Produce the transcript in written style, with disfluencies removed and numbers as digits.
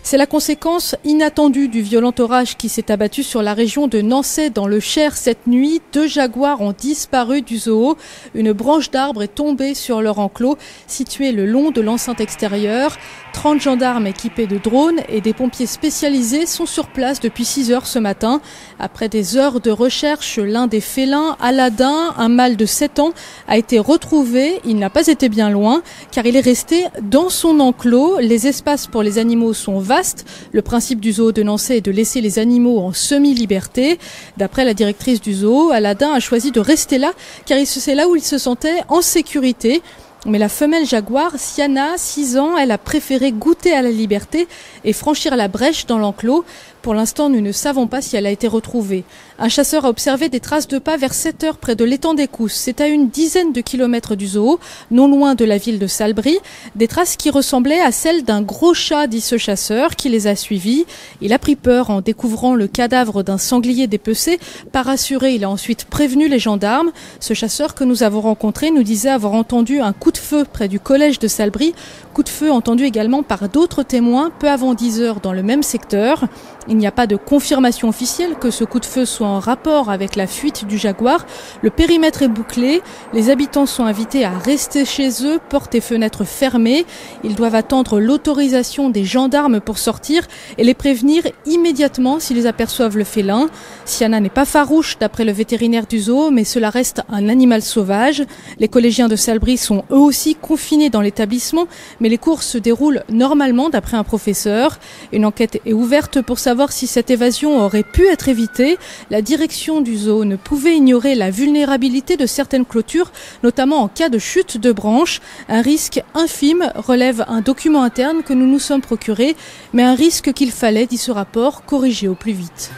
C'est la conséquence inattendue du violent orage qui s'est abattu sur la région de Nançay dans le Cher cette nuit. 2 jaguars ont disparu du zoo. Une branche d'arbre est tombée sur leur enclos situé le long de l'enceinte extérieure. 30 gendarmes équipés de drones et des pompiers spécialisés sont sur place depuis 6 heures ce matin. Après des heures de recherche, l'un des félins, Aladin, un mâle de 7 ans, a été retrouvé. Il n'a pas été bien loin car il est resté dans son enclos. Les espaces pour les animaux sont vastes. Le principe du zoo de Nançay est de laisser les animaux en semi-liberté. D'après la directrice du zoo, Aladin a choisi de rester là car c'est là où il se sentait en sécurité. Mais la femelle jaguar, Siana, 6 ans, elle a préféré goûter à la liberté et franchir la brèche dans l'enclos. Pour l'instant, nous ne savons pas si elle a été retrouvée. Un chasseur a observé des traces de pas vers 7 heures près de l'étang des Cousses. C'est à une dizaine de kilomètres du zoo, non loin de la ville de Salbris. Des traces qui ressemblaient à celles d'un gros chat, dit ce chasseur, qui les a suivis. Il a pris peur en découvrant le cadavre d'un sanglier dépecé. Pas rassuré, il a ensuite prévenu les gendarmes. Ce chasseur que nous avons rencontré nous disait avoir entendu un coup de feu près du collège de Salbris. Coup de feu entendu également par d'autres témoins peu avant 10 heures dans le même secteur. Il n'y a pas de confirmation officielle que ce coup de feu soit en rapport avec la fuite du jaguar. Le périmètre est bouclé. Les habitants sont invités à rester chez eux, portes et fenêtres fermées. Ils doivent attendre l'autorisation des gendarmes pour sortir et les prévenir immédiatement s'ils aperçoivent le félin. Siana n'est pas farouche d'après le vétérinaire du zoo, mais cela reste un animal sauvage. Les collégiens de Salbris sont eux aussi confinés dans l'établissement, mais les cours se déroulent normalement d'après un professeur. Une enquête est ouverte pour savoir si cette évasion aurait pu être évitée. La direction du zoo ne pouvait ignorer la vulnérabilité de certaines clôtures, notamment en cas de chute de branches. Un risque infime, relève un document interne que nous nous sommes procurés, mais un risque qu'il fallait, dit ce rapport, corriger au plus vite.